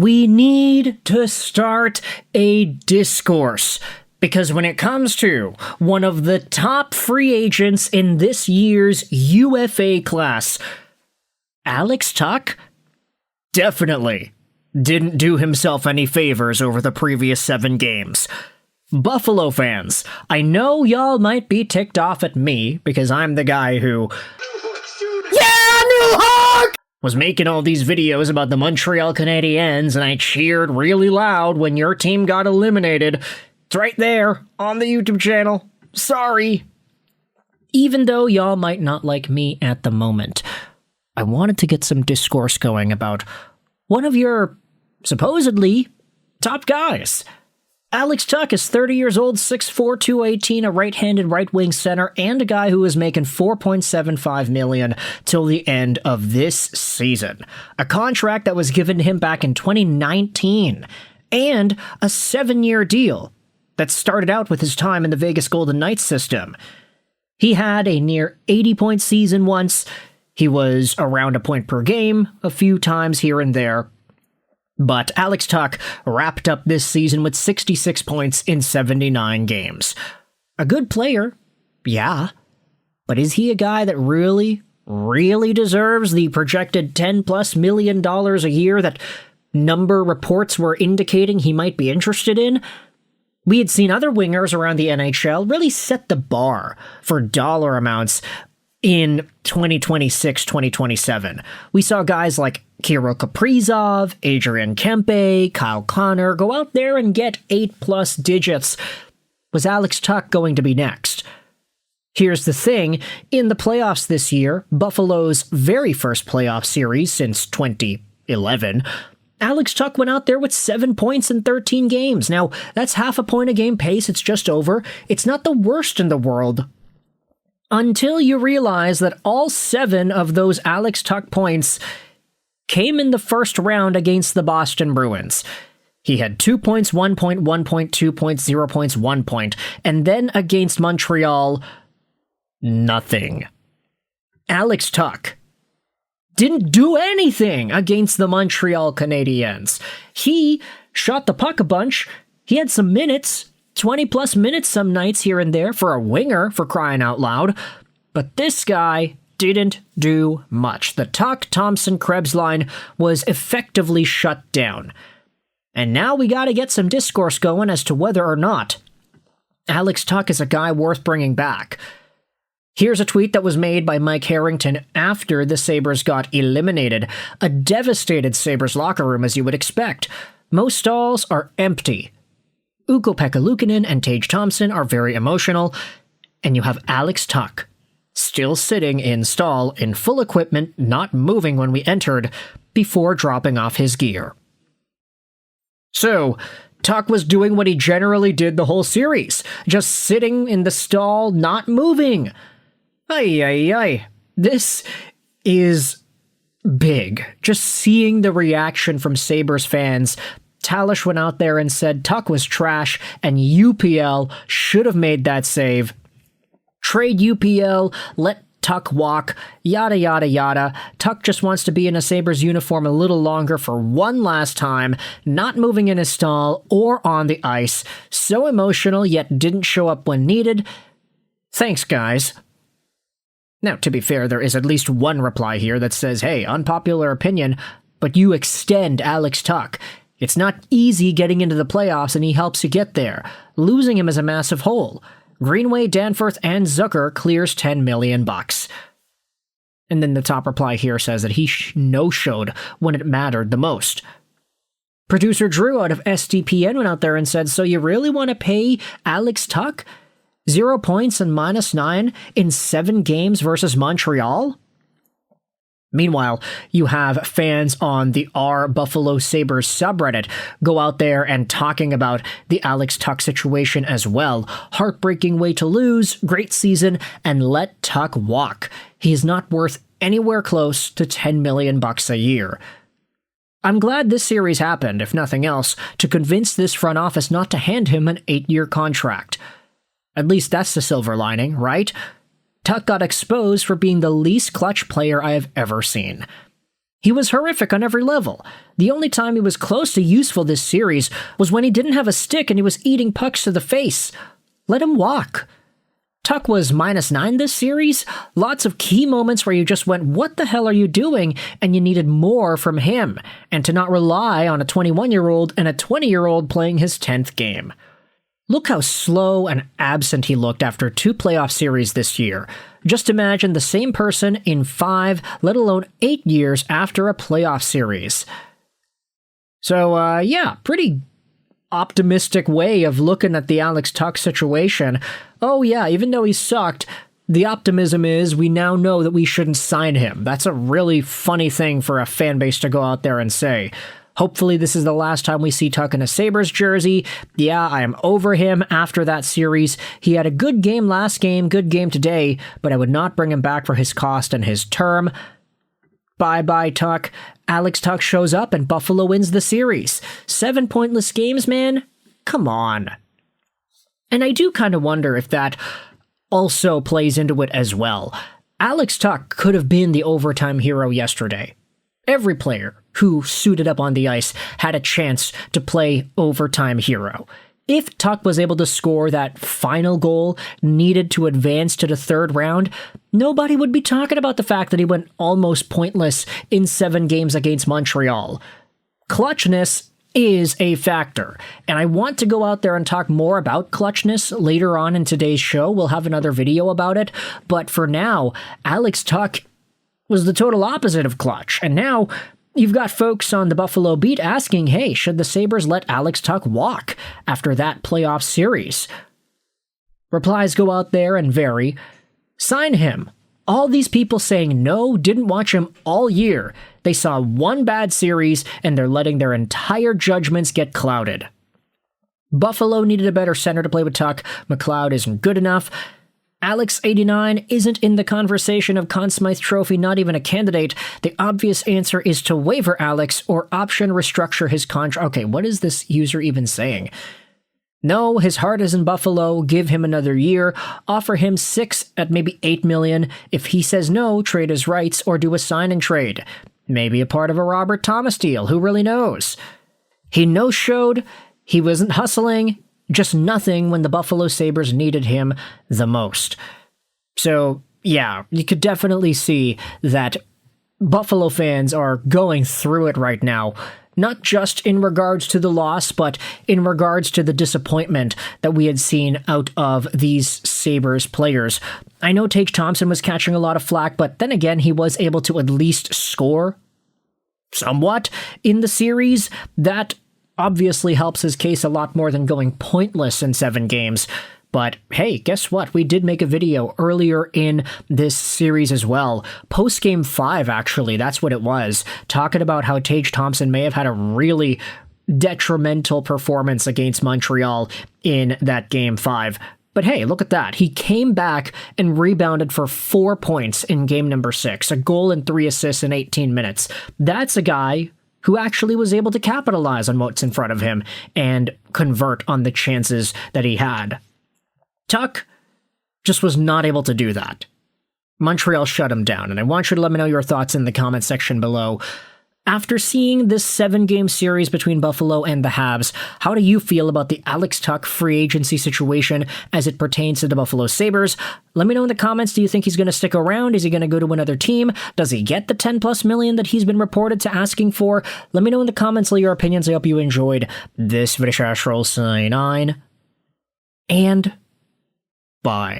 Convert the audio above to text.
We need to start a discourse, because when it comes to one of the top free agents in this year's UFA class, Alex Tuch definitely didn't do himself any favors over the previous 7 games. Buffalo fans, I know y'all might be ticked off at me because I'm the guy who was making all these videos about the Montreal Canadiens, and I cheered really loud when your team got eliminated. It's right there on the YouTube channel. Sorry. Even though y'all might not like me at the moment, I wanted to get some discourse going about one of your supposedly top guys. Alex Tuch is 30 years old, 6'4", 218, a right-handed right-wing center, and a guy who is making $4.75 million till the end of this season. A contract that was given to him back in 2019, and a 7-year deal that started out with his time in the Vegas Golden Knights system. He had a near 80-point season once. He was around a point per game a few times here and there. But Alex Tuch wrapped up this season with 66 points in 79 games. A good player, yeah, but is he a guy that really deserves the projected $10+ million a year that number reports were indicating he might be interested in? We had seen other wingers around the NHL really set the bar for dollar amounts in 2026-2027. We saw guys like Kirill Kaprizov, Adrian Kempe, Kyle Connor go out there and get 8+ digits. Was Alex Tuch going to be next? Here's the thing, in the playoffs this year, Buffalo's very first playoff series since 2011, Alex Tuch went out there with 7 points in 13 games. Now, that's half a point a game pace, it's just over. It's not the worst in the world, until you realize that all 7 of those Alex Tuch points came in the first round against the Boston Bruins. He had 2 points, 1 point, 1 point, 2 points, 0 points, 1 point, and then against Montreal, nothing. Alex Tuch didn't do anything against the Montreal Canadiens. He shot the puck a bunch. He had some minutes, 20+ minutes some nights here and there for a winger, for crying out loud. But this guy didn't do much. The Tuch-Thompson-Krebs line was effectively shut down. And now we gotta get some discourse going as to whether or not Alex Tuch is a guy worth bringing back. Here's a tweet that was made by Mike Harrington after the Sabres got eliminated. A devastated Sabres locker room, as you would expect. Most stalls are empty. Ukko-Pekka Luukkonen and Tage Thompson are very emotional, and you have Alex Tuch still sitting in stall in full equipment, not moving when we entered, before dropping off his gear. So, Tuch was doing what he generally did the whole series, just sitting in the stall, not moving. Ay. This is big. Just seeing the reaction from Sabres fans. Talish went out there and said Tuch was trash and UPL should have made that save. Trade UPL, let Tuch walk, yada yada yada. Tuch just wants to be in a Sabres uniform a little longer for one last time, not moving in his stall or on the ice. So emotional, yet didn't show up when needed. Thanks, guys. Now, to be fair, there is at least one reply here that says, hey, unpopular opinion, but you extend Alex Tuch. It's not easy getting into the playoffs, and he helps you get there. Losing him is a massive hole. Greenway, Danforth, and Zucker clears $10 million. And then the top reply here says that he no-showed when it mattered the most. Producer Drew out of SDPN went out there and said, so you really want to pay Alex Tuch 0 points and -9 in 7 games versus Montreal? Meanwhile, you have fans on the R Buffalo Sabres subreddit go out there and talking about the Alex Tuch situation as well. Heartbreaking way to lose, great season, and let Tuch walk. He is not worth anywhere close to $10 million a year. I'm glad this series happened, if nothing else, to convince this front office not to hand him an 8-year contract. At least that's the silver lining, right? Tuch got exposed for being the least clutch player I have ever seen. He was horrific on every level. The only time he was close to useful this series was when he didn't have a stick and he was eating pucks to the face. Let him walk. Tuch was -9 this series. Lots of key moments where you just went, what the hell are you doing? And you needed more from him, and to not rely on a 21-year-old and a 20-year-old playing his 10th game. Look how slow and absent he looked after 2 playoff series this year. Just imagine the same person in 5, let alone 8 years after a playoff series. So, yeah, pretty optimistic way of looking at the Alex Tuch situation. Oh yeah, even though he sucked, the optimism is we now know that we shouldn't sign him. That's a really funny thing for a fan base to go out there and say. Hopefully this is the last time we see Tuch in a Sabres jersey. Yeah, I am over him after that series. He had a good game last game, good game today, but I would not bring him back for his cost and his term. Bye-bye, Tuch. Alex Tuch shows up and Buffalo wins the series. 7 pointless games, man? Come on. And I do kind of wonder if that also plays into it as well. Alex Tuch could have been the overtime hero yesterday. Every player who suited up on the ice had a chance to play overtime hero. If Tuch was able to score that final goal needed to advance to the third round, nobody would be talking about the fact that he went almost pointless in 7 games against Montreal. Clutchness is a factor, and I want to go out there and talk more about clutchness later on in today's show. We'll have another video about it, but for now, Alex Tuch was the total opposite of clutch, and now you've got folks on the Buffalo beat asking, hey, should the Sabres let Alex Tuch walk after that playoff series? Replies go out there and vary. Sign him. All these people saying no didn't watch him all year. They saw one bad series and they're letting their entire judgments get clouded. Buffalo needed a better center to play with Tuch. McLeod isn't good enough. Alex 89 isn't in the conversation of Conn Smythe Trophy, not even a candidate. The obvious answer is to waiver Alex or option restructure his contract. Okay, what is this user even saying? No, his heart is in Buffalo. Give him another year. Offer him 6 at maybe 8 million. If he says no, trade his rights or do a sign and trade. Maybe a part of a Robert Thomas deal. Who really knows? He no-showed. He wasn't hustling. Just nothing when the Buffalo Sabres needed him the most. So, yeah, you could definitely see that Buffalo fans are going through it right now. Not just in regards to the loss, but in regards to the disappointment that we had seen out of these Sabres players. I know Tage Thompson was catching a lot of flack, but then again, he was able to at least score somewhat in the series. That obviously helps his case a lot more than going pointless in 7 games. But hey, guess what? We did make a video earlier in this series as well. Post-game 5, actually, that's what it was. Talking about how Tage Thompson may have had a really detrimental performance against Montreal in that game 5. But hey, look at that. He came back and rebounded for 4 points in game number 6. A goal and 3 assists in 18 minutes. That's a guy who actually was able to capitalize on what's in front of him and convert on the chances that he had. Tuch just was not able to do that. Montreal shut him down, and I want you to let me know your thoughts in the comment section below. After seeing this 7-game series between Buffalo and the Habs, how do you feel about the Alex Tuch free agency situation as it pertains to the Buffalo Sabres? Let me know in the comments, do you think he's going to stick around? Is he going to go to another team? Does he get the 10+ million that he's been reported to asking for? Let me know in the comments, leave your opinions. I hope you enjoyed this video. Sign 9, and bye.